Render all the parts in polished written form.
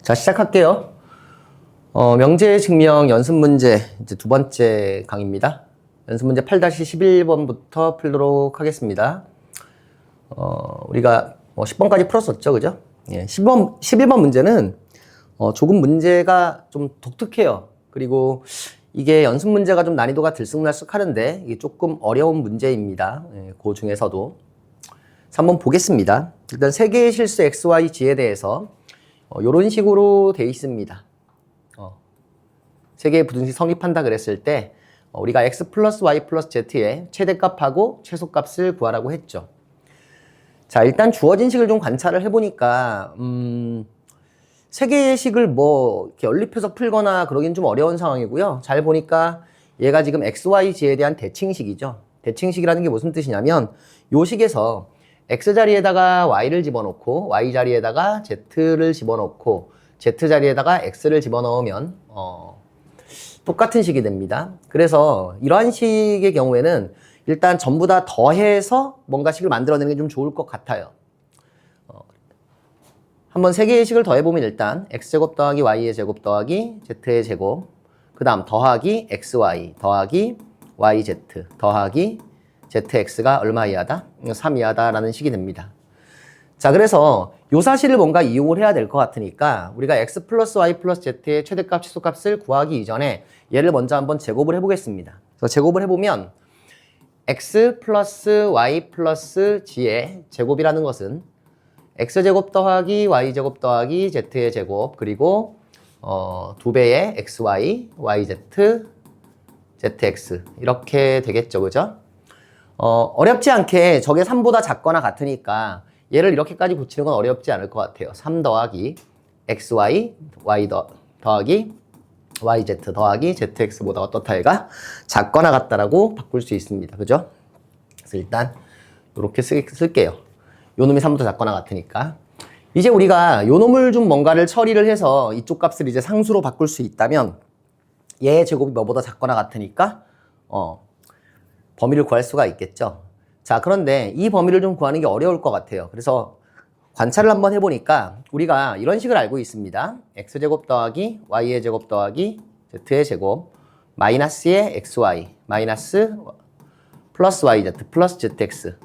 자, 시작할게요. 명제 증명 연습 문제 이제 두 번째 강의입니다. 연습 문제 8-11번부터 풀도록 하겠습니다. 우리가 10번까지 풀었었죠, 그죠? 예, 11번 문제는 조금 문제가 좀 독특해요. 그리고 이게 연습 문제가 좀 난이도가 들쑥날쑥 하는데 이게 조금 어려운 문제입니다. 예, 그 중에서도. 그래서 한번 보겠습니다. 일단 세 개의 실수 x, y, g에 대해서 이런 식으로 돼 있습니다. 세 개의 부등식 성립한다 그랬을 때 우리가 x 플러스 y 플러스 z의 최대값하고 최소값을 구하라고 했죠. 자, 일단 주어진 식을 좀 관찰을 해보니까 세 개의 식을 이렇게 연립해서 풀거나 그러긴 좀 어려운 상황이고요. 잘 보니까 얘가 지금 x, y, g에 대한 대칭식이죠. 대칭식이라는 게 무슨 뜻이냐면 요 식에서 x 자리에다가 y를 집어넣고 y 자리에다가 z를 집어넣고 z 자리에다가 x를 집어넣으면 똑같은 식이 됩니다. 그래서 이러한 식의 경우에는 일단 전부 다 더해서 뭔가 식을 만들어내는 게 좀 좋을 것 같아요. 한번 세 개의 식을 더해보면 일단 x제곱 더하기 y의 제곱 더하기 z의 제곱, 그 다음 더하기 xy 더하기 yz 더하기 zx가 얼마 이하다? 3 이하다 라는 식이 됩니다. 자, 그래서 요 사실을 뭔가 이용을 해야 될 것 같으니까 우리가 x 플러스 y 플러스 z의 최대값, 최소값을 구하기 이전에 얘를 먼저 한번 제곱을 해보겠습니다. 그래서 제곱을 해보면 x 플러스 y 플러스 g의 제곱이라는 것은 x제곱 더하기 y제곱 더하기 z의 제곱, 그리고 2배의 xy, yz, zx 이렇게 되겠죠, 그죠? 어렵지 않게 저게 3보다 작거나 같으니까 얘를 이렇게까지 고치는 건 어렵지 않을 것 같아요. 3 더하기 xy, y 더하기 yz 더하기 zx보다 어떻다 얘가 작거나 같다라고 바꿀 수 있습니다. 그죠? 그래서 일단 이렇게 쓸게요. 요 놈이 3보다 작거나 같으니까. 이제 우리가 요 놈을 좀 뭔가를 처리를 해서 이쪽 값을 이제 상수로 바꿀 수 있다면 얘의 제곱이 뭐보다 작거나 같으니까 범위를 구할 수가 있겠죠. 자, 그런데 이 범위를 좀 구하는 게 어려울 것 같아요. 그래서 관찰을 한번 해보니까 우리가 이런 식을 알고 있습니다. x제곱 더하기 y의 제곱 더하기 z의 제곱 마이너스의 xy 마이너스 플러스 yz 플러스 zx.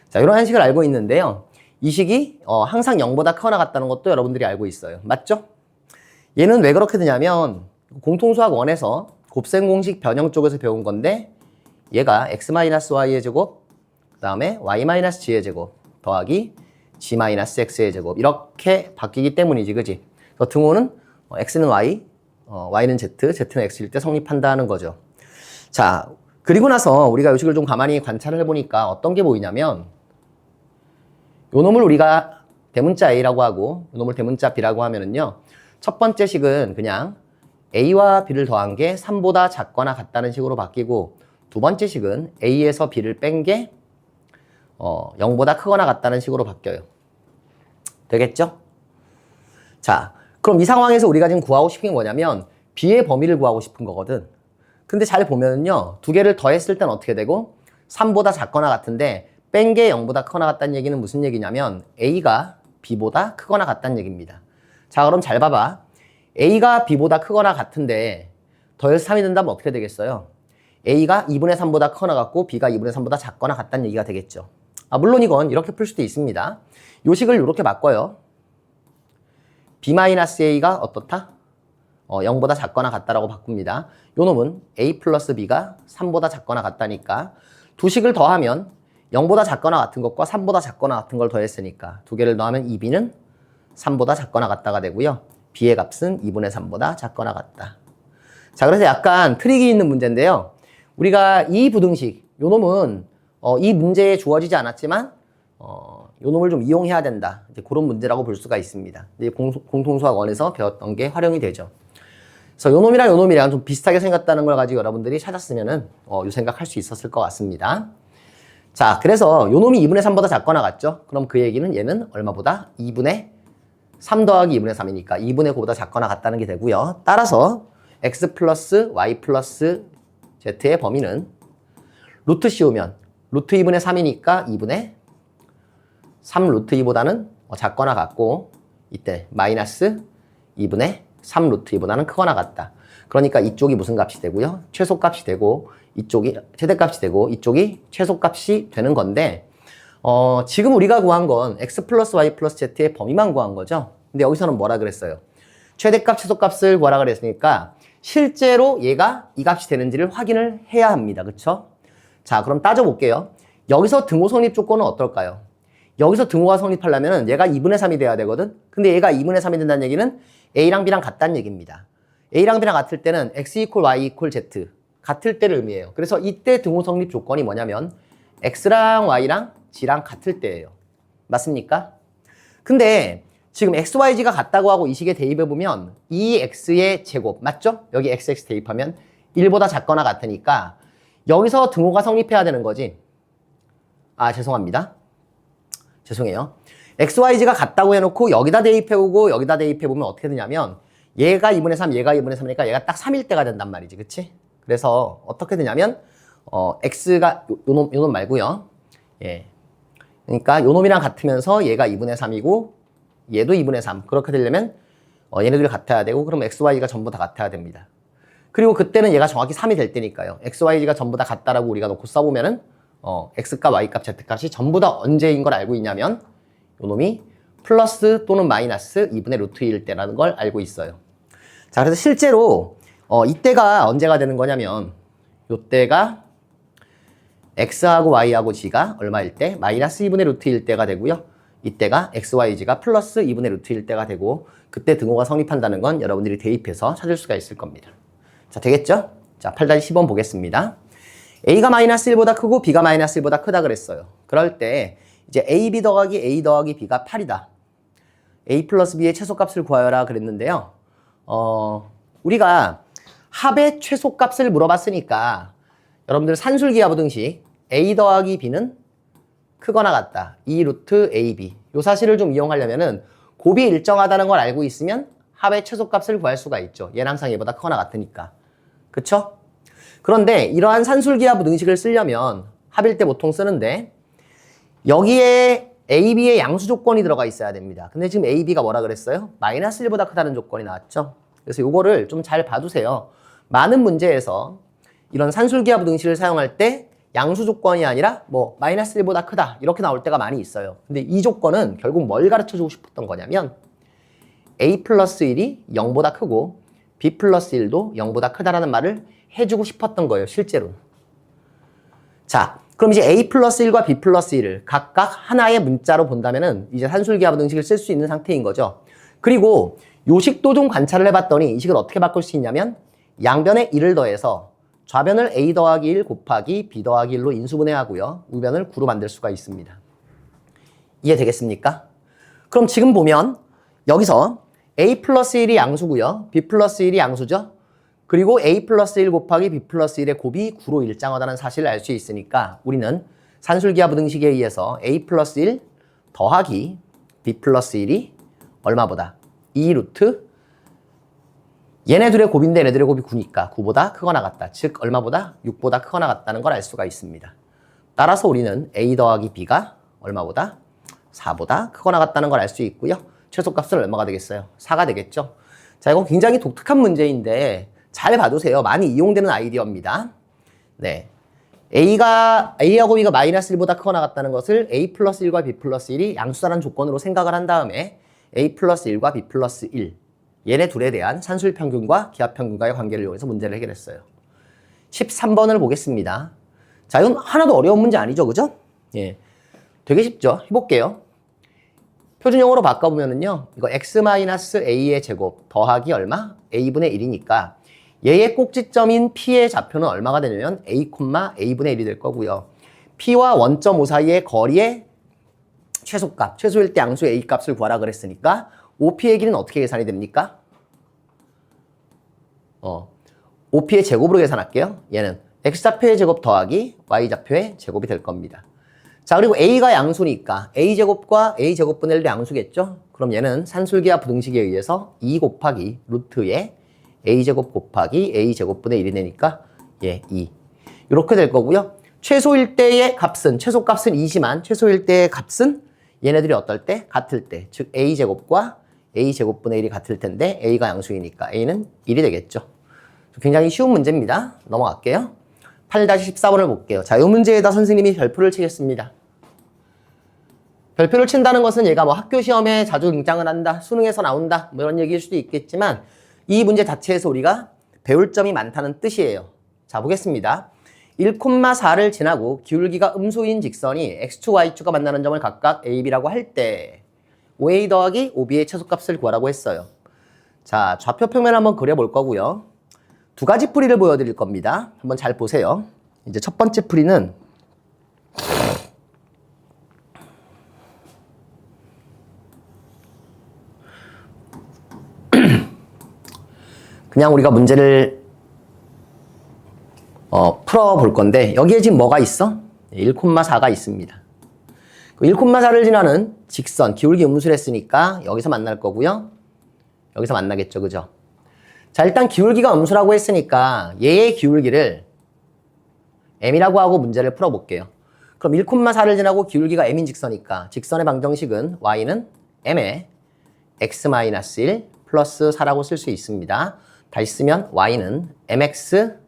자, 이런 식을 알고 있는데요. 이 식이 항상 0보다 크거나 같다는 것도 여러분들이 알고 있어요. 맞죠? 얘는 왜 그렇게 되냐면 공통수학 1에서 곱셈 공식 변형 쪽에서 배운 건데 얘가 x-y의 제곱, 그 다음에 y-g의 제곱 더하기 g-x의 제곱 이렇게 바뀌기 때문이지, 그지? 그래서 등호는 x는 y, y는 z, z는 x일 때 성립한다는 거죠. 자, 그리고 나서 우리가 이 식을 좀 가만히 관찰을 해보니까 어떤 게 보이냐면 요 놈을 우리가 대문자 a라고 하고 요 놈을 대문자 b라고 하면은요, 첫 번째 식은 그냥 a와 b를 더한 게 3보다 작거나 같다는 식으로 바뀌고, 두 번째 식은 a에서 b를 뺀 게 0보다 크거나 같다는 식으로 바뀌어요. 되겠죠? 자, 그럼 이 상황에서 우리가 지금 구하고 싶은 게 뭐냐면 b의 범위를 구하고 싶은 거거든. 근데 잘 보면은요, 두 개를 더했을 땐 어떻게 되고 3보다 작거나 같은데 뺀 게 0보다 크거나 같다는 얘기는 무슨 얘기냐면 a가 b보다 크거나 같다는 얘기입니다. 자, 그럼 잘 봐봐. a가 b보다 크거나 같은데 더해서 3이 된다면 어떻게 되겠어요? a가 2분의 3보다 크거나 같고 b가 2분의 3보다 작거나 같다는 얘기가 되겠죠. 물론 이건 이렇게 풀 수도 있습니다. 요 식을 이렇게 바꿔요. b-a가 어떻다? 0보다 작거나 같다라고 바꿉니다. 요 놈은 a 플러스 b가 3보다 작거나 같다니까 두 식을 더하면 0보다 작거나 같은 것과 3보다 작거나 같은 걸 더했으니까 두 개를 더하면 2b는 3보다 작거나 같다가 되고요. b의 값은 2분의 3보다 작거나 같다. 자, 그래서 약간 트릭이 있는 문제인데요. 우리가 이 부등식, 요 놈은 이 문제에 주어지지 않았지만 요 놈을 좀 이용해야 된다. 이제 그런 문제라고 볼 수가 있습니다. 이제 공통수학 1에서 배웠던 게 활용이 되죠. 그래서 요 놈이랑 좀 비슷하게 생겼다는 걸 가지고 여러분들이 찾았으면은 요 생각할 수 있었을 것 같습니다. 자, 그래서 요 놈이 2분의 3보다 작거나 같죠? 그럼 그 얘기는 얘는 얼마보다? 2분의 3 더하기 2분의 3이니까 2분의 9보다 작거나 같다는 게 되고요. 따라서 x 플러스 y 플러스 z의 범위는 루트 씌우면 루트 2분의 3이니까 2분의 3 루트 2보다는 작거나 같고, 이때 마이너스 2분의 3 루트 2보다는 크거나 같다. 그러니까 이쪽이 무슨 값이 되고요? 최소값이 되고 이쪽이 최대값이 되고 이쪽이 최소값이 되는 건데 지금 우리가 구한 건 x 플러스 y 플러스 z의 범위만 구한 거죠. 근데 여기서는 뭐라 그랬어요? 최대값, 최소값을 구하라 그랬으니까 실제로 얘가 이 값이 되는지를 확인을 해야 합니다. 그쵸? 자, 그럼 따져볼게요. 여기서 등호 성립 조건은 어떨까요? 여기서 등호가 성립하려면 얘가 2분의 3이 돼야 되거든? 근데 얘가 2분의 3이 된다는 얘기는 A랑 B랑 같다는 얘기입니다. A랑 B랑 같을 때는 X 이퀄 Y 이퀄 Z 같을 때를 의미해요. 그래서 이때 등호 성립 조건이 뭐냐면 X랑 Y랑 G랑 같을 때예요. 맞습니까? 근데 지금 XYG가 같다고 하고 이 식에 대입해보면 이 X의 제곱, 맞죠? 여기 XX 대입하면 1보다 작거나 같으니까 여기서 등호가 성립해야 되는 거지. 아, 죄송합니다. 죄송해요. XYG가 같다고 해놓고 여기다 대입해보고 여기다 대입해보면 어떻게 되냐면 얘가 2분의 3, 얘가 2분의 3이니까 얘가 딱 3일 때가 된단 말이지. 그치? 그래서 어떻게 되냐면 X가 요 놈 말고요. 예. 그러니까 요 놈이랑 같으면서 얘가 2분의 3이고 얘도 2분의 3. 그렇게 되려면 얘네들이 같아야 되고 그럼 XY가 전부 다 같아야 됩니다. 그리고 그때는 얘가 정확히 3이 될 때니까요. XY가 전부 다 같다라고 우리가 놓고 써보면은 X값, Y값, Z값이 전부 다 언제인 걸 알고 있냐면 요 놈이 플러스 또는 마이너스 2분의 루트 1일 때라는 걸 알고 있어요. 자, 그래서 실제로 이때가 언제가 되는 거냐면 요때가 X하고 Y하고 G가 얼마일 때? 마이너스 2분의 루트 1일 때가 되고요. 이때가 X, Y, G가 플러스 2분의 루트 1일 때가 되고 그때 등호가 성립한다는 건 여러분들이 대입해서 찾을 수가 있을 겁니다. 자, 되겠죠? 자, 8-10번 보겠습니다. A가 마이너스 1보다 크고 B가 마이너스 1보다 크다 그랬어요. 그럴 때 이제 AB 더하기 A 더하기 B가 8이다. A 플러스 B의 최소값을 구하여라 그랬는데요. 우리가 합의 최소값을 물어봤으니까 여러분들 산술기하부등식 A 더하기 B는 크거나 같다. 2 루트 AB. 요 사실을 좀 이용하려면은 곱이 일정하다는 걸 알고 있으면 합의 최소값을 구할 수가 있죠. 얘는 항상 얘보다 크거나 같으니까. 그쵸? 그런데 이러한 산술기하부등식을 쓰려면 합일 때 보통 쓰는데 여기에 A, B의 양수 조건이 들어가 있어야 됩니다. 근데 지금 A, B가 뭐라 그랬어요? 마이너스 1보다 크다는 조건이 나왔죠. 그래서 요거를 좀 잘 봐두세요. 많은 문제에서 이런 산술기하부등식을 사용할 때 양수 조건이 아니라 뭐 마이너스 1보다 크다 이렇게 나올 때가 많이 있어요. 근데 이 조건은 결국 뭘 가르쳐주고 싶었던 거냐면 A 플러스 1이 0보다 크고 B 플러스 1도 0보다 크다라는 말을 해주고 싶었던 거예요. 실제로. 자, 그럼 이제 A 플러스 1과 B 플러스 1을 각각 하나의 문자로 본다면은 이제 산술기하부등식을 쓸 수 있는 상태인 거죠. 그리고 요 식도 좀 관찰을 해봤더니 이 식을 어떻게 바꿀 수 있냐면 양변에 1을 더해서 좌변을 A 더하기 1 곱하기 B 더하기 1로 인수분해하고요. 우변을 9로 만들 수가 있습니다. 이해되겠습니까? 그럼 지금 보면 여기서 A 플러스 1이 양수고요. B 플러스 1이 양수죠. 그리고 A 플러스 1 곱하기 B 플러스 1의 곱이 9로 일정하다는 사실을 알 수 있으니까 우리는 산술기하부등식에 의해서 A 플러스 1 더하기 B 플러스 1이 얼마보다? 2 루트 얘네들의 곱인데 얘네들의 곱이 9니까 9보다 크거나 같다. 즉 얼마보다? 6보다 크거나 같다는 걸 알 수가 있습니다. 따라서 우리는 A 더하기 B가 얼마보다? 4보다 크거나 같다는 걸 알 수 있고요. 최소값은 얼마가 되겠어요? 4가 되겠죠. 자, 이건 굉장히 독특한 문제인데 잘 봐두세요. 많이 이용되는 아이디어입니다. 네, A하고 B가 마이너스 1보다 크거나 같다는 것을 A 플러스 1과 B 플러스 1이 양수다라는 조건으로 생각을 한 다음에 A 플러스 1과 B 플러스 1 얘네 둘에 대한 산술평균과 기하평균과의 관계를 이용해서 문제를 해결했어요. 13번을 보겠습니다. 자, 이건 하나도 어려운 문제 아니죠, 그죠? 예, 되게 쉽죠? 해볼게요. 표준형으로 바꿔보면은요, 이거 x-a의 제곱 더하기 얼마? a분의 1이니까 얘의 꼭지점인 P의 좌표는 얼마가 되냐면 a, a분의 1이 될 거고요. P와 원점 O 사이의 거리의 최소값, 최소일 때 양수 a 값을 구하라 그랬으니까 OP의 길이는 어떻게 계산이 됩니까? OP의 제곱으로 계산할게요. 얘는 X좌표의 제곱 더하기 Y좌표의 제곱이 될 겁니다. 자, 그리고 A가 양수니까 A제곱과 A제곱분의 1도 양수겠죠? 그럼 얘는 산술기하부등식에 의해서 2 곱하기 루트에 A제곱 곱하기 A제곱분의 1이 되니까 2. 이렇게 될 거고요. 최소일 때의 값은, 최소값은 2지만 최소일 때의 값은 얘네들이 어떨 때? 같을 때. 즉 A제곱과 a 제곱분의 1이 같을 텐데 a가 양수이니까 a는 1이 되겠죠. 굉장히 쉬운 문제입니다. 넘어갈게요. 8-14번을 볼게요. 자, 이 문제에다 선생님이 별표를 치겠습니다. 별표를 친다는 것은 얘가 뭐 학교 시험에 자주 등장을 한다, 수능에서 나온다, 뭐 이런 얘기일 수도 있겠지만 이 문제 자체에서 우리가 배울 점이 많다는 뜻이에요. 자, 보겠습니다. 1,4를 지나고 기울기가 음수인 직선이 x축, y축과 만나는 점을 각각 a, b라고 할 때 5a 더하기 5b의 최소값을 구하라고 했어요. 자, 좌표 평면을 한번 그려볼 거고요. 두 가지 풀이를 보여드릴 겁니다. 한번 잘 보세요. 이제 첫 번째 풀이는 그냥 우리가 문제를 풀어볼 건데 여기에 지금 뭐가 있어? 1,4가 있습니다. 1,4를 지나는 직선, 기울기 음수를 했으니까 여기서 만날 거고요. 여기서 만나겠죠, 그죠? 자, 일단 기울기가 음수라고 했으니까 얘의 기울기를 m이라고 하고 문제를 풀어볼게요. 그럼 1,4를 지나고 기울기가 m인 직선이니까 직선의 방정식은 y는 m에 x-1 플러스 4라고 쓸 수 있습니다. 다시 쓰면 y는 mx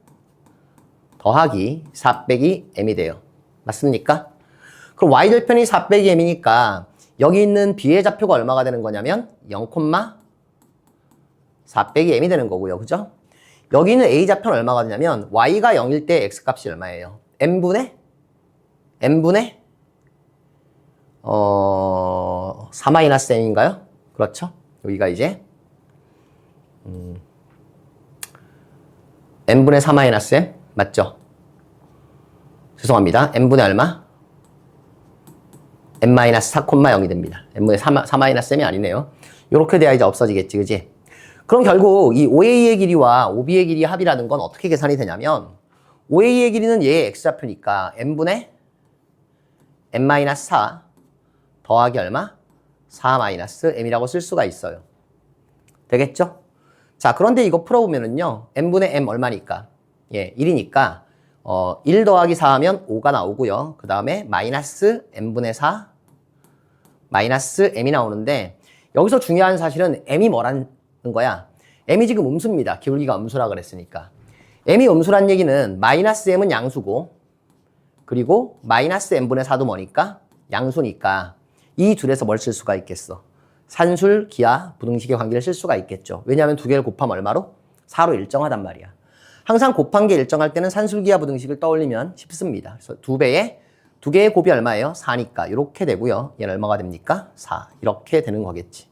더하기 4 빼기 m이 돼요. 맞습니까? 그럼 y절편이 4 빼기 m이니까 여기 있는 b의 좌표가 얼마가 되는 거냐면 0,4 빼기 m이 되는 거고요. 그죠? 여기 있는 a 좌표는 얼마가 되냐면 y가 0일 때 x 값이 얼마예요? m분의 4-m인가요? 그렇죠? 여기가 이제 n분의 4-m 맞죠? 죄송합니다. n분의 얼마? n-4,0이 됩니다. n분의 4-m이 아니네요. 이렇게 돼야 이제 없어지겠지, 그지? 그럼 결국 이 OA의 길이와 OB의 길이 합이라는 건 어떻게 계산이 되냐면 OA의 길이는 얘의 x좌표니까 n분의 n-4 더하기 얼마? 4-m이라고 쓸 수가 있어요. 되겠죠? 자, 그런데 이거 풀어보면은요, n분의 m 얼마니까? 예, 1이니까, 1 더하기 4 하면 5가 나오고요. 그 다음에 마이너스 n분의 4, 마이너스 m이 나오는데, 여기서 중요한 사실은 m이 뭐라는 거야? m이 지금 음수입니다. 기울기가 음수라 그랬으니까. m이 음수란 얘기는 마이너스 m은 양수고, 그리고 마이너스 n분의 4도 뭐니까? 양수니까, 이 둘에서 뭘 쓸 수가 있겠어? 산술, 기하, 부등식의 관계를 쓸 수가 있겠죠. 왜냐하면 두 개를 곱하면 얼마로? 4로 일정하단 말이야. 항상 곱한 게 일정할 때는 산술, 기하, 부등식을 떠올리면 쉽습니다. 그래서 두 개의 곱이 얼마예요? 4니까 이렇게 되고요. 얘는 얼마가 됩니까? 4. 이렇게 되는 거겠지.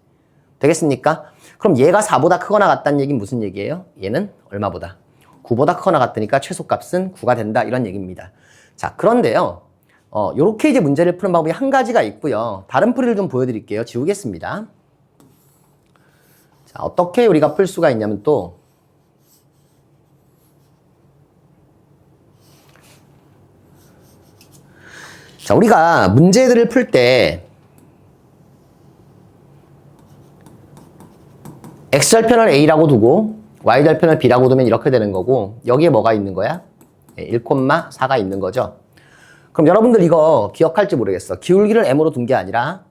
되겠습니까? 그럼 얘가 4보다 크거나 같다는 얘기는 무슨 얘기예요? 얘는 얼마보다? 9보다 크거나 같으니까 최소값은 9가 된다. 이런 얘기입니다. 자, 그런데요. 요렇게 이제 문제를 푸는 방법이 한 가지가 있고요. 다른 풀이를 좀 보여드릴게요. 지우겠습니다. 자, 어떻게 우리가 풀 수가 있냐면 또, 자, 우리가 문제들을 풀 때, x절편을 a라고 두고, y절편을 b라고 두면 이렇게 되는 거고, 여기에 뭐가 있는 거야? 1,4가 있는 거죠. 그럼 여러분들 이거 기억할지 모르겠어. 기울기를 m으로 둔 게 아니라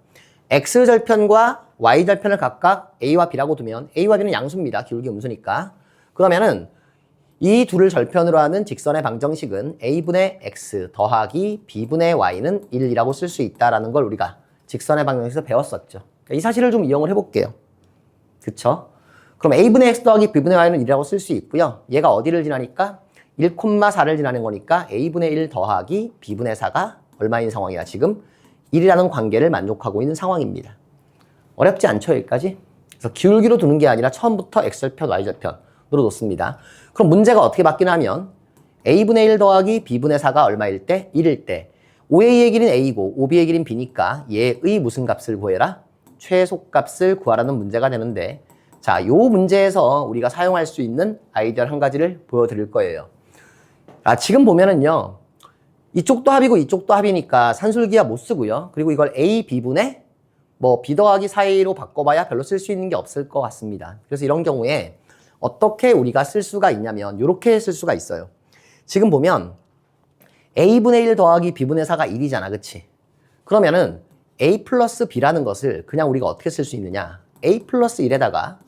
x절편과 y절편을 각각 a와 b라고 두면 a와 b는 양수입니다. 기울기 음수니까. 그러면은 이 둘을 절편으로 하는 직선의 방정식은 a분의 x 더하기 b분의 y는 1이라고 쓸 수 있다라는 걸 우리가 직선의 방정식에서 배웠었죠. 그러니까 이 사실을 좀 이용을 해볼게요. 그쵸? 그럼 a분의 x 더하기 b분의 y는 1이라고 쓸 수 있고요. 얘가 어디를 지나니까? 1,4를 지나는 거니까 a분의 1 더하기 b분의 4가 얼마인 상황이야? 지금 1이라는 관계를 만족하고 있는 상황입니다. 어렵지 않죠, 여기까지? 그래서 기울기로 두는 게 아니라 처음부터 x절편, y절편으로 놓습니다. 그럼 문제가 어떻게 바뀌냐면 a분의 1 더하기 b분의 4가 얼마일 때? 1일 때 5a의 길이는 a이고 5b의 길이는 b니까 얘의 무슨 값을 구해라? 최소값을 구하라는 문제가 되는데 자, 요 문제에서 우리가 사용할 수 있는 아이디어 한 가지를 보여드릴 거예요. 지금 보면은요, 이쪽도 합이고 이쪽도 합이니까 산술기하 못 쓰고요. 그리고 이걸 A, B분의 B 더하기 4A로 바꿔봐야 별로 쓸 수 있는 게 없을 것 같습니다. 그래서 이런 경우에 어떻게 우리가 쓸 수가 있냐면 이렇게 쓸 수가 있어요. 지금 보면 A분의 1 더하기 B분의 4가 1이잖아. 그치? 그러면은 A 플러스 B라는 것을 그냥 우리가 어떻게 쓸 수 있느냐? a 플러스 1에다가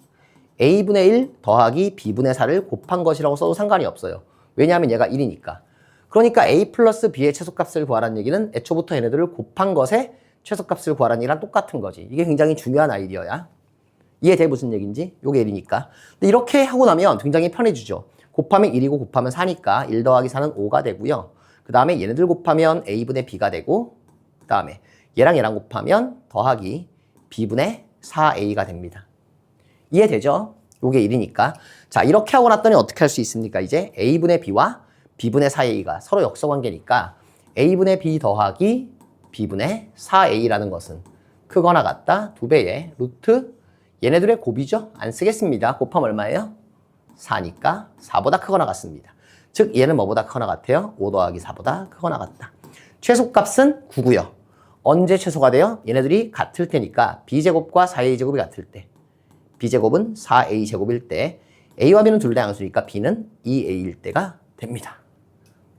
a분의 1 더하기 b분의 4를 곱한 것이라고 써도 상관이 없어요. 왜냐하면 얘가 1이니까. 그러니까 a 플러스 b의 최소값을 구하라는 얘기는 애초부터 얘네들을 곱한 것의 최소값을 구하라는 얘기랑 똑같은 거지. 이게 굉장히 중요한 아이디어야. 이해돼? 무슨 얘기인지? 요게 1이니까. 근데 이렇게 하고 나면 굉장히 편해지죠. 곱하면 1이고 곱하면 4니까 1 더하기 4는 5가 되고요. 그 다음에 얘네들 곱하면 a분의 b가 되고, 그 다음에 얘랑 얘랑 곱하면 더하기 b분의 4a가 됩니다. 이해되죠? 요게 1이니까. 자, 이렇게 하고 났더니 어떻게 할 수 있습니까? 이제 a분의 b와 b분의 4a가 서로 역서관계니까 a분의 b 더하기 b분의 4a라는 것은 크거나 같다 2배의 루트 얘네들의 곱이죠? 안 쓰겠습니다. 곱하면 얼마예요? 4니까 4보다 크거나 같습니다. 즉 얘는 뭐보다 크거나 같아요? 5 더하기 4보다 크거나 같다. 최소값은 9고요. 언제 최소가 돼요? 얘네들이 같을 테니까 b제곱과 4a제곱이 같을 때 b제곱은 4a제곱일 때 a와 b는 둘 다 양수니까 b는 2a일 때가 됩니다.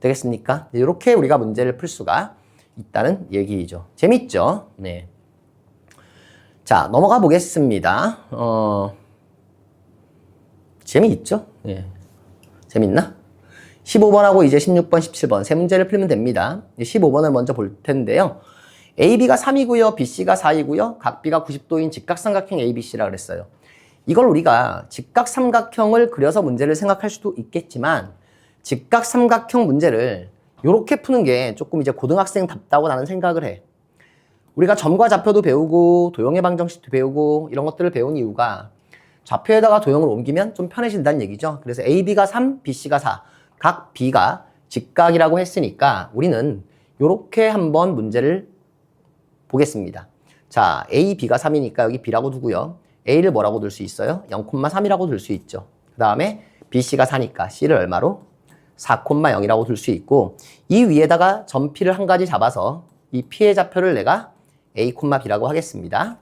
되겠습니까? 이렇게 우리가 문제를 풀 수가 있다는 얘기죠. 재밌죠? 네. 자, 넘어가 보겠습니다. 재미있죠? 네. 재밌나? 15번하고 이제 16번, 17번 세 문제를 풀면 됩니다. 15번을 먼저 볼 텐데요. AB가 3이고요. BC가 4이고요. 각 B가 90도인 직각삼각형 ABC라 그랬어요. 이걸 우리가 직각삼각형을 그려서 문제를 생각할 수도 있겠지만 직각삼각형 문제를 이렇게 푸는 게 조금 이제 고등학생답다고 나는 생각을 해. 우리가 점과 좌표도 배우고 도형의 방정식도 배우고 이런 것들을 배운 이유가 좌표에다가 도형을 옮기면 좀 편해진다는 얘기죠. 그래서 AB가 3, BC가 4. 각 B가 직각이라고 했으니까 우리는 이렇게 한번 문제를 보겠습니다. 자, A, B가 3이니까 여기 B라고 두고요. A를 뭐라고 둘 수 있어요? 0,3이라고 둘 수 있죠. 그 다음에 BC가 4니까 C를 얼마로? 4,0이라고 둘 수 있고 이 위에다가 점 P를 한 가지 잡아서 이 P의 좌표를 내가 A, B라고 하겠습니다.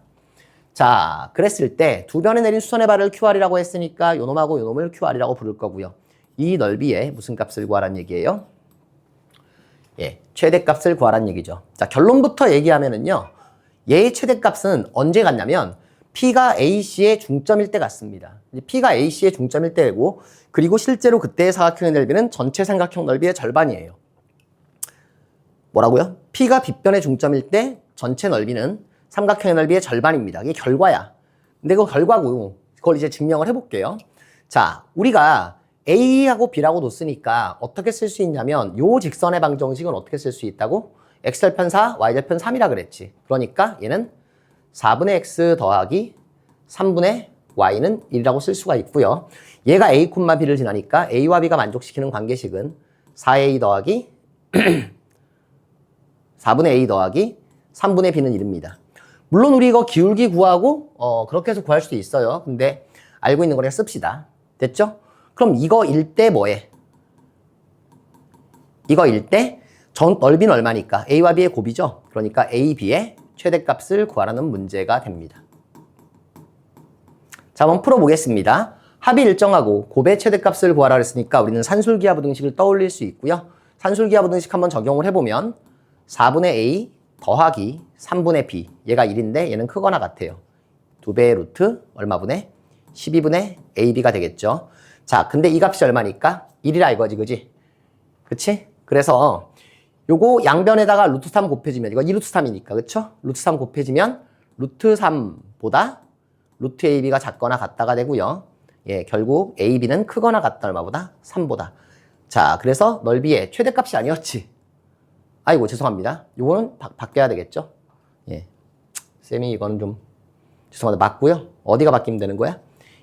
자, 그랬을 때 두 변에 내린 수선의 발을 QR이라고 했으니까 요놈하고 요놈을 QR이라고 부를 거고요. 이 넓이에 무슨 값을 구하라는 얘기예요? 예, 최대값을 구하라는 얘기죠. 자, 결론부터 얘기하면은요. 얘의 최대값은 언제 같냐면 P가 AC의 중점일 때 같습니다. P가 AC의 중점일 때고 그리고 실제로 그때의 사각형의 넓이는 전체 삼각형 넓이의 절반이에요. 뭐라고요? P가 빗변의 중점일 때 전체 넓이는 삼각형의 넓이의 절반입니다. 이게 결과야. 근데 그 결과고 그걸 이제 증명을 해볼게요. 자, 우리가 A하고 B라고 뒀으니까 어떻게 쓸 수 있냐면 요 직선의 방정식은 어떻게 쓸 수 있다고? X절편 4, Y절편 3이라 그랬지. 그러니까 얘는 4분의 X 더하기 3분의 Y는 1이라고 쓸 수가 있고요. 얘가 A, B를 지나니까 A와 B가 만족시키는 관계식은 4A 더하기 4분의 A 더하기 3분의 B는 1입니다. 물론 우리 이거 기울기 구하고 그렇게 해서 구할 수도 있어요. 근데 알고 있는 거 그냥 씁시다. 됐죠? 그럼 이거일 때 뭐해? 이거일 때 전 넓이는 얼마니까? A와 B의 곱이죠? 그러니까 A, B의 최대값을 구하라는 문제가 됩니다. 자, 한번 풀어보겠습니다. 합이 일정하고 곱의 최대값을 구하라 그랬으니까 우리는 산술기하부등식을 떠올릴 수 있고요. 산술기하부등식 한번 적용을 해보면 4분의 A 더하기 3분의 B 얘가 1인데 얘는 크거나 같아요. 2배의 루트 얼마분의? 12분의 AB가 되겠죠. 자, 근데 이 값이 얼마니까? 1이라 이거지, 그지? 그치? 그래서 요거 양변에다가 루트 3 곱해지면 이거 2루트 3이니까 그쵸? 루트 3 곱해지면 루트 3보다 루트 AB가 작거나 같다가 되고요. 예, 결국 AB는 크거나 같다 얼마보다? 3보다. 자, 그래서 넓이의 최대값이 아니었지. 아이고 죄송합니다. 요거는 바뀌어야 되겠죠? 예, 쌤이 이거는 좀 죄송합니다. 맞고요. 어디가 바뀌면 되는 거야?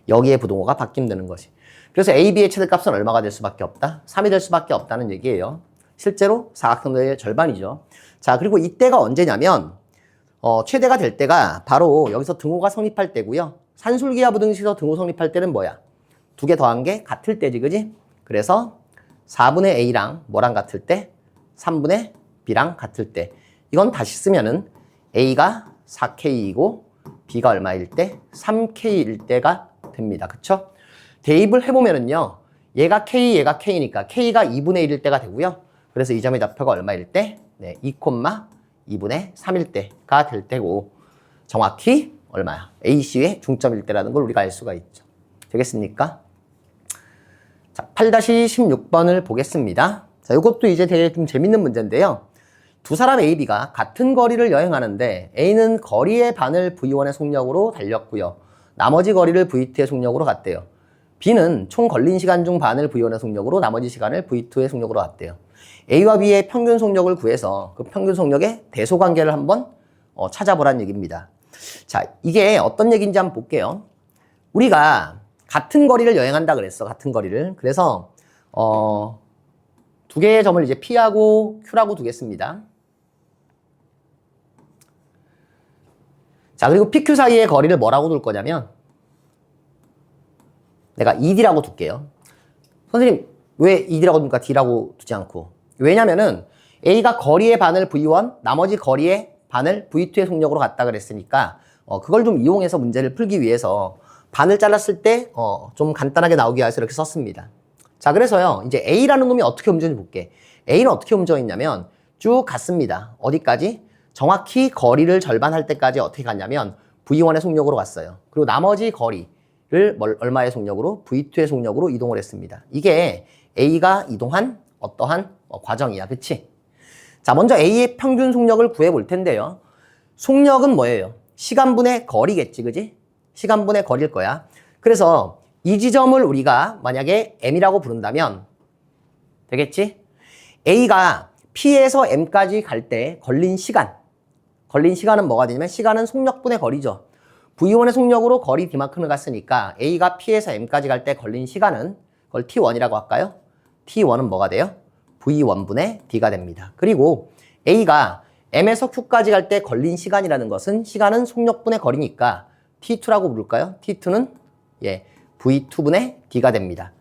여기에 부동호가 바뀌면 되는 것이. 그래서 AB의 최대값은 얼마가 될 수밖에 없다? 3이 될 수밖에 없다는 얘기예요. 실제로 사각형의 절반이죠. 자, 그리고 이때가 언제냐면 최대가 될 때가 바로 여기서 등호가 성립할 때고요. 산술기하부등식에서 등호 성립할 때는 뭐야? 두 개 더한 게 같을 때지, 그지? 그래서 4분의 A랑 뭐랑 같을 때? 3분의 B랑 같을 때. 이건 다시 쓰면은 A가 4K이고 B가 얼마일 때? 3K일 때가 됩니다. 그쵸? 대입을 해보면은요. 얘가 K, 얘가 K니까 K가 2분의 1일 때가 되고요. 그래서 이 점의 좌표가 얼마일 때? 네, 2,2분의 3일 때가 될 때고 정확히 얼마야? AC의 중점일 때라는 걸 우리가 알 수가 있죠. 되겠습니까? 자, 8-16번을 보겠습니다. 자, 이것도 이제 되게 좀 재밌는 문제인데요. 두 사람 A, B가 같은 거리를 여행하는데 A는 거리의 반을 V1의 속력으로 달렸고요. 나머지 거리를 V2의 속력으로 갔대요. B는 총 걸린 시간 중 반을 V1의 속력으로 나머지 시간을 V2의 속력으로 갔대요. A와 B의 평균 속력을 구해서 그 평균 속력의 대소관계를 한번 찾아보라는 얘기입니다. 자, 이게 어떤 얘기인지 한번 볼게요. 우리가 같은 거리를 여행한다 그랬어. 같은 거리를. 그래서 두 개의 점을 이제 P하고 Q라고 두겠습니다. 자, 그리고 PQ 사이의 거리를 뭐라고 둘 거냐면 내가 ED라고 둘게요. 선생님, 왜 ED라고 두니까 D라고 두지 않고? 왜냐면은 A가 거리의 반을 V1, 나머지 거리의 반을 V2의 속력으로 갔다 그랬으니까 그걸 좀 이용해서 문제를 풀기 위해서 반을 잘랐을 때 좀 간단하게 나오기 위해서 이렇게 썼습니다. 자, 그래서요, 이제 A라는 놈이 어떻게 움직이는지 볼게. A는 어떻게 움직였냐면 쭉 갔습니다. 어디까지? 정확히 거리를 절반할 때까지 어떻게 갔냐면 V1의 속력으로 갔어요. 그리고 나머지 거리를 얼마의 속력으로? V2의 속력으로 이동을 했습니다. 이게 A가 이동한 어떠한 과정이야. 그치? 자, 먼저 A의 평균 속력을 구해볼 텐데요. 속력은 뭐예요? 시간분의 거리겠지, 그지? 시간분의 거리일 거야. 그래서 이 지점을 우리가 만약에 M이라고 부른다면 되겠지? A가 P에서 M까지 갈 때 걸린 시간은 뭐가 되냐면 시간은 속력분의 거리죠. V1의 속력으로 거리 D만큼을 갔으니까 A가 P에서 M까지 갈 때 걸린 시간은 그걸 T1이라고 할까요? T1은 뭐가 돼요? V1분의 D가 됩니다. 그리고 A가 M에서 Q까지 갈 때 걸린 시간이라는 것은 시간은 속력분의 거리니까 T2라고 부를까요? T2는 V2분의 D가 됩니다.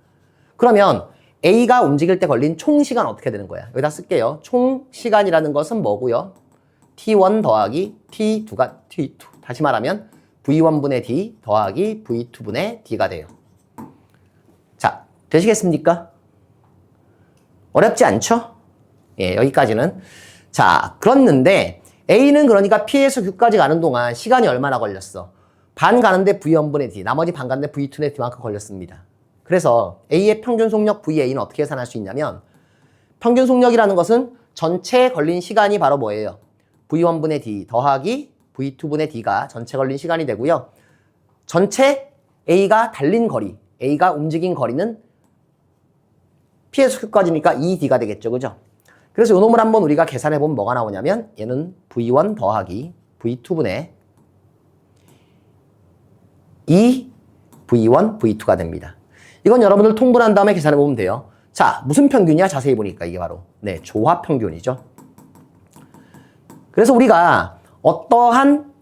그러면 A가 움직일 때 걸린 총 시간 어떻게 되는 거야? 여기다 쓸게요. 총 시간이라는 것은 뭐고요? T1 더하기 T2가 T2. 다시 말하면 V1분의 D 더하기 V2분의 D가 돼요. 자, 되시겠습니까? 어렵지 않죠? 예, 여기까지는. 자, 그렇는데 A는 그러니까 P에서 Q까지 가는 동안 시간이 얼마나 걸렸어? 반 가는데 V1분의 D, 나머지 반 가는데 V2분의 D만큼 걸렸습니다. 그래서 A의 평균 속력 VA는 어떻게 계산할 수 있냐면 평균 속력이라는 것은 전체 걸린 시간이 바로 뭐예요? V1분의 D 더하기 V2분의 D가 전체 걸린 시간이 되고요. 전체 A가 달린 거리, A가 움직인 거리는 P에서 Q까지니까 2D가 되겠죠. 그죠? 그래서 이 놈을 한번 우리가 계산해보면 뭐가 나오냐면 얘는 V1 더하기 V2분의 2V1, V2가 됩니다. 이건 여러분들 통분한 다음에 계산해보면 돼요. 자, 무슨 평균이야? 자세히 보니까 이게 바로 조합 평균이죠. 그래서 우리가 어떠한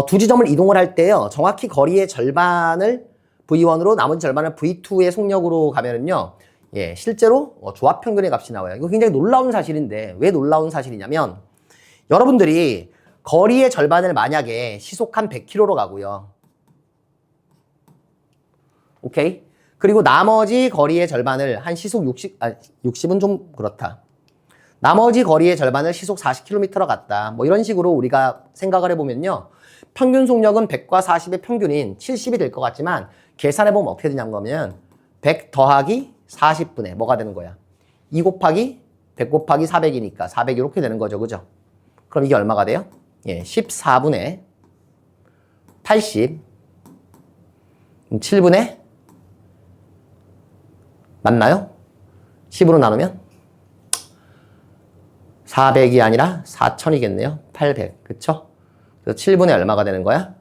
두 지점을 이동을 할 때요. 정확히 거리의 절반을 V1으로 나머지 절반을 V2의 속력으로 가면은요. 실제로 조합 평균의 값이 나와요. 이거 굉장히 놀라운 사실인데 왜 놀라운 사실이냐면 여러분들이 거리의 절반을 만약에 시속 한 100km로 가고요. 오케이? 그리고 나머지 거리의 절반을 한 시속 60은 좀 그렇다. 나머지 거리의 절반을 시속 40km로 갔다. 뭐 이런 식으로 우리가 생각을 해보면요. 평균 속력은 100과 40의 평균인 70이 될 것 같지만 계산해보면 어떻게 되냐면 100 더하기 40분의 뭐가 되는 거야? 2 곱하기 100 곱하기 400이니까 400 이렇게 되는 거죠. 그죠? 그럼 이게 얼마가 돼요? 14분의 80 7분의 맞나요? 10으로 나누면 400이 아니라 4000이겠네요. 800. 그쵸? 그래서 7분의 얼마가 되는 거야?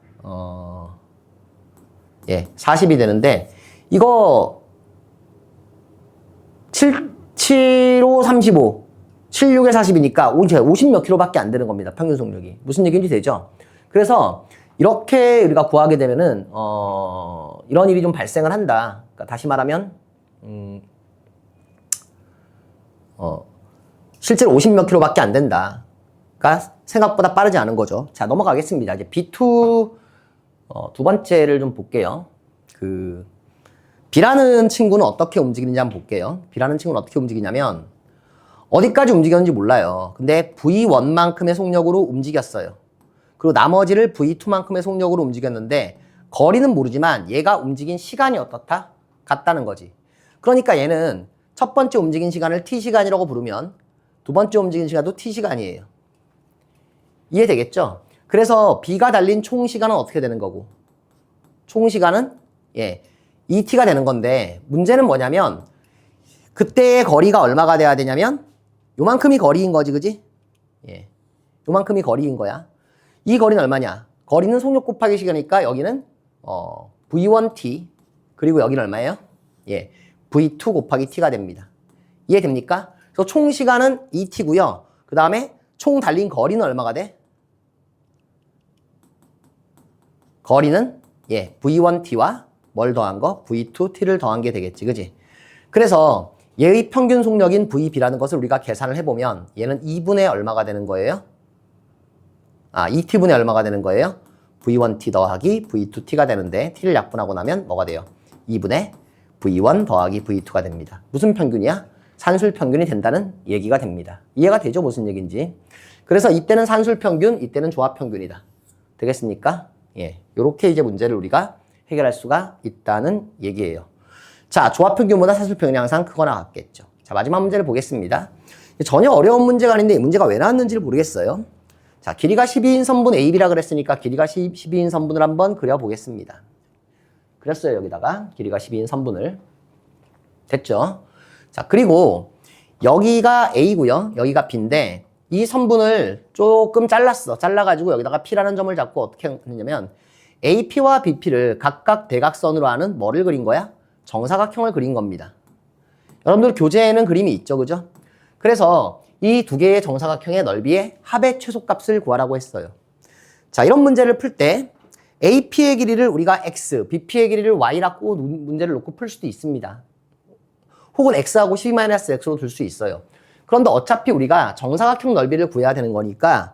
40이 되는데 이거 7, 5, 35 76에 40이니까 50 몇 킬로밖에 안 되는 겁니다. 평균 속력이. 무슨 얘기인지 되죠? 그래서 이렇게 우리가 구하게 되면은 이런 일이 좀 발생을 한다. 그러니까 다시 말하면 실제로 50 몇 킬로밖에 안 된다. 그러니까 생각보다 빠르지 않은 거죠. 자, 넘어가겠습니다. 이제 B2 두 번째를 좀 볼게요. B라는 친구는 어떻게 움직이는지 한번 볼게요. B라는 친구는 어떻게 움직이냐면 어디까지 움직였는지 몰라요. 근데 V1만큼의 속력으로 움직였어요. 그리고 나머지를 V2만큼의 속력으로 움직였는데 거리는 모르지만 얘가 움직인 시간이 어떻다? 같다는 거지. 그러니까 얘는 첫 번째 움직인 시간을 T시간이라고 부르면 두 번째 움직인 시간도 T시간이에요. 이해되겠죠? 그래서 B가 달린 총 시간은 어떻게 되는 거고? 총 시간은 2T가 되는 건데 문제는 뭐냐면 그때의 거리가 얼마가 돼야 되냐면 요만큼이 거리인 거지, 그지? 요만큼이 거리인 거야. 이 거리는 얼마냐? 거리는 속력 곱하기 시간이니까 여기는 V1T 그리고 여기는 얼마예요? V2 곱하기 T가 됩니다. 이해됩니까? 그래서 총 시간은 2T고요. 그 다음에 총 달린 거리는 얼마가 돼? 거리는 V1T와 뭘 더한 거? V2T를 더한 게 되겠지, 그지? 그래서 얘의 평균 속력인 VB라는 것을 우리가 계산을 해보면 얘는 2분의 얼마가 되는 거예요? 2T분의 얼마가 되는 거예요? V1T 더하기 V2T가 되는데 T를 약분하고 나면 뭐가 돼요? 2분의 V1 더하기 V2가 됩니다. 무슨 평균이야? 산술 평균이 된다는 얘기가 됩니다. 이해가 되죠? 무슨 얘기인지. 그래서 이때는 산술 평균, 이때는 조합 평균이다. 되겠습니까? 요렇게 이제 문제를 우리가 해결할 수가 있다는 얘기예요. 자, 조합 평균보다 산술 평균이 항상 크거나 같겠죠. 자, 마지막 문제를 보겠습니다. 전혀 어려운 문제가 아닌데 이 문제가 왜 나왔는지를 모르겠어요. 자, 길이가 12인 선분 AB라 그랬으니까 길이가 12인 선분을 한번 그려보겠습니다. 그렸어요, 여기다가. 길이가 12인 선분을. 됐죠? 자, 그리고 여기가 A고요. 여기가 B인데 이 선분을 조금 잘랐어. 잘라가지고 여기다가 P라는 점을 잡고 어떻게 했냐면 AP와 BP를 각각 대각선으로 하는 뭐를 그린 거야? 정사각형을 그린 겁니다. 여러분들 교재에는 그림이 있죠, 그죠? 그래서 이 두 개의 정사각형의 넓이의 합의 최소값을 구하라고 했어요. 자, 이런 문제를 풀 때 AP의 길이를 우리가 X, BP의 길이를 Y라고 문제를 놓고 풀 수도 있습니다. 혹은 X하고 12-X로 둘 수 있어요. 그런데 어차피 우리가 정사각형 넓이를 구해야 되는 거니까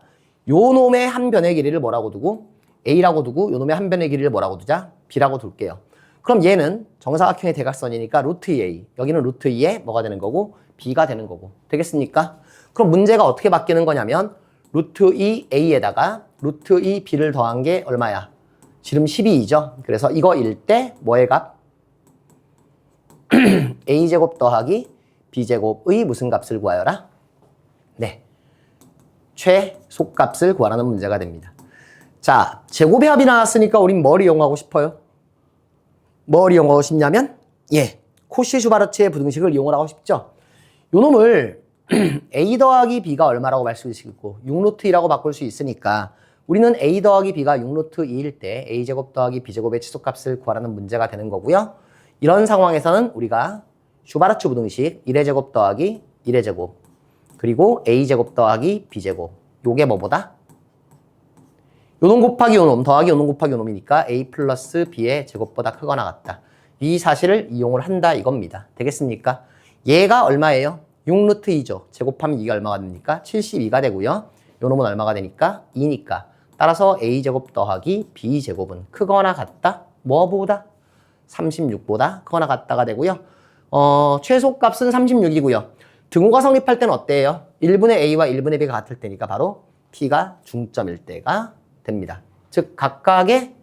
요 놈의 한 변의 길이를 뭐라고 두고 A라고 두고 요 놈의 한 변의 길이를 뭐라고 두자? B라고 둘게요. 그럼 얘는 정사각형의 대각선이니까 루트 2A. 여기는 루트 2에 뭐가 되는 거고? B가 되는 거고. 되겠습니까? 그럼 문제가 어떻게 바뀌는 거냐면 루트 2A에다가 루트 2B를 더한 게 얼마야? 지름 12이죠. 그래서 이거일 때 뭐의 값? A제곱 더하기 B제곱의 무슨 값을 구하여라? 최소값을 구하라는 문제가 됩니다. 자, 제곱의 합이 나왔으니까 우린 뭘 이용하고 싶어요? 뭘 이용하고 싶냐면 코시-슈바르츠의 부등식을 이용을 하고 싶죠. 요 놈을 A 더하기 B가 얼마라고 말할 수 있고 6루트 2라고 바꿀 수 있으니까 우리는 A 더하기 B가 6루트 2일 때 A제곱 더하기 B제곱의 치수값을 구하라는 문제가 되는 거고요. 이런 상황에서는 우리가 슈바르츠 부등식 1의 제곱 더하기 1의 제곱 그리고 A제곱 더하기 B제곱 요게 뭐보다? 요놈 곱하기 요놈 더하기 요놈 곱하기 요놈이니까 A 플러스 B의 제곱보다 크거나 같다. 이 사실을 이용을 한다 이겁니다. 되겠습니까? 얘가 얼마예요? 6루트 2죠. 제곱하면 이게 얼마가 됩니까? 72가 되고요. 요놈은 얼마가 되니까? 2니까. 따라서 A제곱 더하기 B제곱은 크거나 같다? 뭐보다? 36보다 크거나 같다가 되고요. 최소값은 36이고요. 등호가 성립할 때는 어때요? 1분의 A와 1분의 B가 같을 때니까 바로 P가 중점일 때가 됩니다. 즉 각각의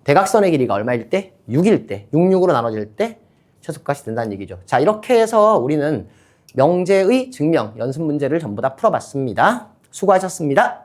대각선의 길이가 얼마일 때? 6일 때, 6, 6으로 나눠질 때 최소값이 된다는 얘기죠. 자, 이렇게 해서 우리는 명제의 증명, 연습 문제를 전부 다 풀어봤습니다. 수고하셨습니다.